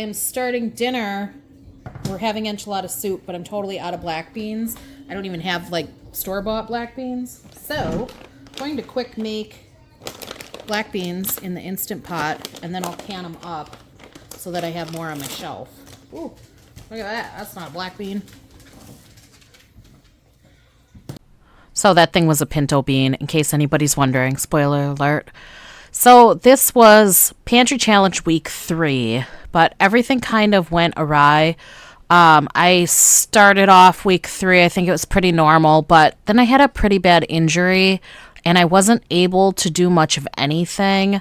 am starting dinner. We're having enchilada soup, but I'm totally out of black beans. I don't even have like store-bought black beans. So I'm going to quick make black beans in the Instant Pot, and then I'll can them up so that I have more on my shelf. Ooh, look at that. That's not a black bean. So that thing was a pinto bean, in case anybody's wondering. Spoiler alert. So this was Pantry Challenge Week 3, but everything kind of went awry. I started off week 3, I think it was pretty normal, but then I had a pretty bad injury, and I wasn't able to do much of anything.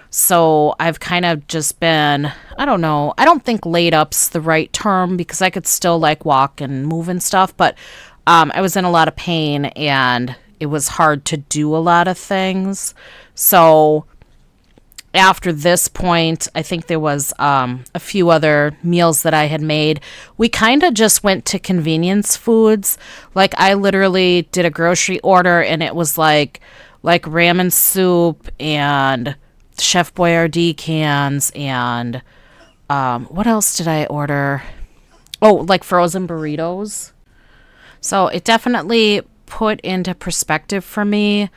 So I've kind of just been, I don't know, I don't think laid up's the right term because I could still like walk and move and stuff, but I was in a lot of pain and it was hard to do a lot of things. So after this point, I think there was a few other meals that I had made. We kind of just went to convenience foods. Like I literally did a grocery order and it was like ramen soup and Chef Boyardee cans and what else did I order? Oh, like frozen burritos. So it definitely put into perspective for me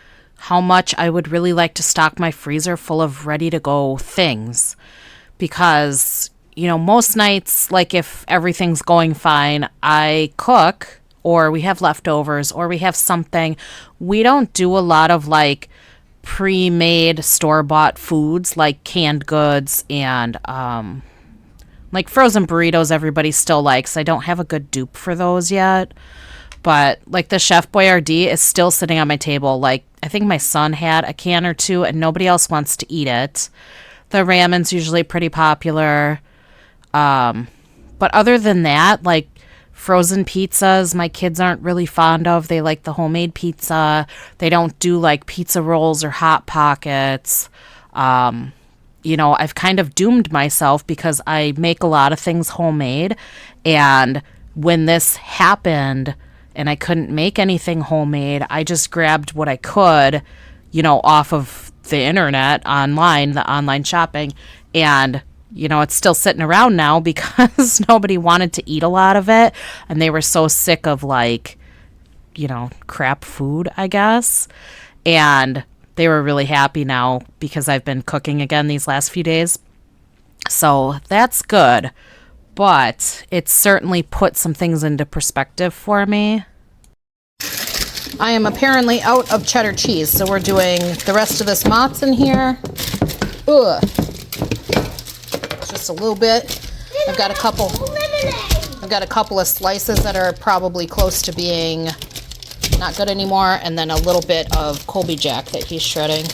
how much I would really like to stock my freezer full of ready-to-go things. Because, you know, most nights, like if everything's going fine, I cook or we have leftovers or we have something. We don't do a lot of like pre-made store-bought foods like canned goods and like frozen burritos everybody still likes. I don't have a good dupe for those yet. But like the Chef Boyardee is still sitting on my table. Like I think my son had a can or two and nobody else wants to eat it. The ramen's usually pretty popular. But other than that, like frozen pizzas, my kids aren't really fond of. They like the homemade pizza. They don't do like pizza rolls or Hot Pockets. You know, I've kind of doomed myself because I make a lot of things homemade. And when this happened and I couldn't make anything homemade, I just grabbed what I could, you know, off of the internet, online, the online shopping. And, you know, it's still sitting around now because nobody wanted to eat a lot of it. And they were so sick of like, you know, crap food, I guess. And they were really happy now because I've been cooking again these last few days. So that's good. But it certainly put some things into perspective for me. I am apparently out of cheddar cheese, so we're doing the rest of this mozz in here. Ugh. Just a little bit. I've got a couple of slices that are probably close to being not good anymore, and then a little bit of Colby Jack that he's shredding.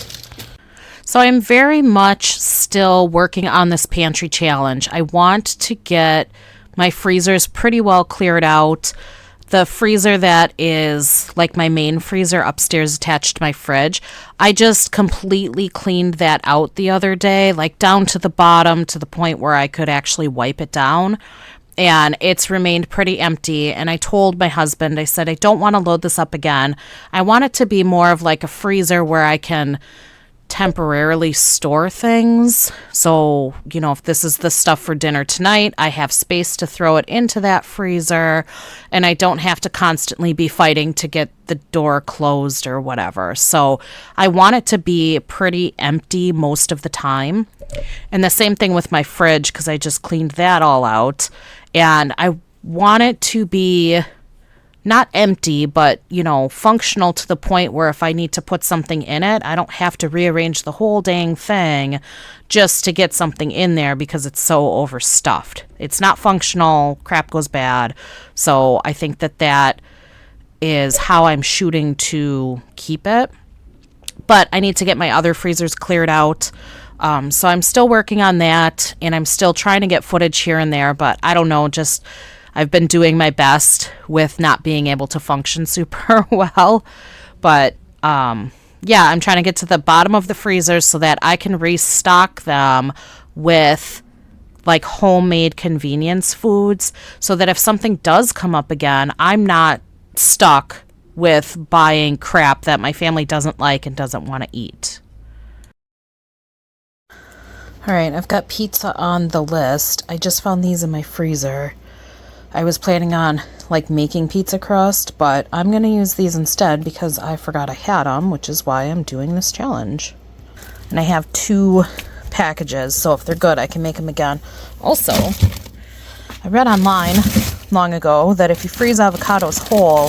So I'm very much still working on this pantry challenge. I want to get my freezers pretty well cleared out. The freezer that is like my main freezer upstairs attached to my fridge, I just completely cleaned that out the other day, like down to the bottom to the point where I could actually wipe it down. And it's remained pretty empty. And I told my husband, I said, I don't want to load this up again. I want it to be more of like a freezer where I can temporarily store things. So, you know, if this is the stuff for dinner tonight, I have space to throw it into that freezer and I don't have to constantly be fighting to get the door closed or whatever. So I want it to be pretty empty most of the time. And the same thing with my fridge because I just cleaned that all out. And I want it to be not empty, but, you know, functional to the point where if I need to put something in it, I don't have to rearrange the whole dang thing just to get something in there because it's so overstuffed. It's not functional. Crap goes bad. So I think that is how I'm shooting to keep it. But I need to get my other freezers cleared out. So I'm still working on that, and I'm still trying to get footage here and there, but I don't know, just I've been doing my best with not being able to function super well. But yeah, I'm trying to get to the bottom of the freezers so that I can restock them with like homemade convenience foods so that if something does come up again, I'm not stuck with buying crap that my family doesn't like and doesn't want to eat. Alright, I've got pizza on the list. I just found these in my freezer. I was planning on like making pizza crust, but I'm going to use these instead because I forgot I had them, which is why I'm doing this challenge. And I have 2 packages, so if they're good, I can make them again. Also, I read online long ago that if you freeze avocados whole,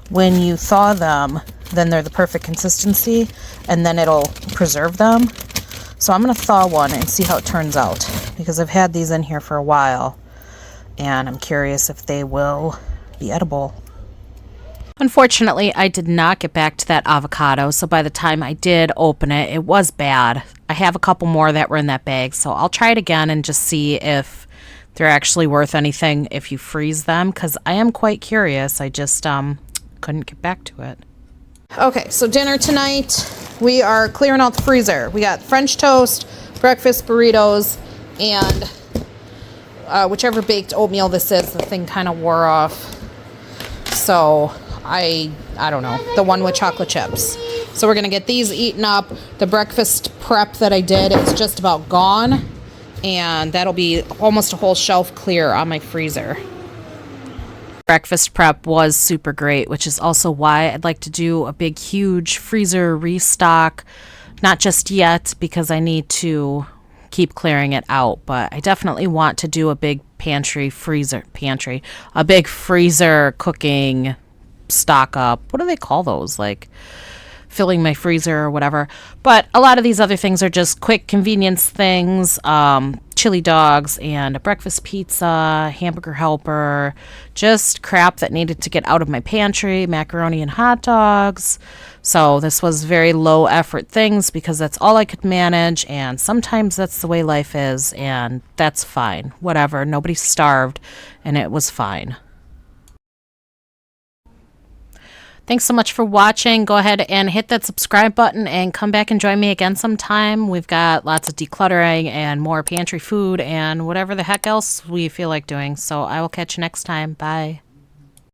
when you thaw them, then they're the perfect consistency, and then it'll preserve them. So I'm going to thaw one and see how it turns out, because I've had these in here for a while, and I'm curious if they will be edible. Unfortunately, I did not get back to that avocado, so by the time I did open it, it was bad. I have a couple more that were in that bag, so I'll try it again and just see if they're actually worth anything if you freeze them, because I am quite curious. I just couldn't get back to it. Okay, so dinner tonight, we are clearing out the freezer. We got French toast, breakfast burritos, and whichever baked oatmeal this is. The thing kind of wore off. So I don't know, the one with chocolate chips. So we're gonna get these eaten up. The breakfast prep that I did is just about gone, and that'll be almost a whole shelf clear on my freezer. Breakfast prep was super great, which is also why I'd like to do a big, huge freezer restock. Not just yet, because I need to keep clearing it out, but I definitely want to do a big a big freezer cooking stock up. What do they call those? Like filling my freezer or whatever. But a lot of these other things are just quick convenience things. Chili dogs and a breakfast pizza, hamburger helper, just crap that needed to get out of my pantry, macaroni and hot dogs. So this was very low effort things because that's all I could manage, and sometimes that's the way life is, and that's fine. Whatever, nobody starved, and it was fine. Thanks so much for watching. Go ahead and hit that subscribe button and come back and join me again sometime. We've got lots of decluttering and more pantry food and whatever the heck else we feel like doing. So I will catch you next time. Bye.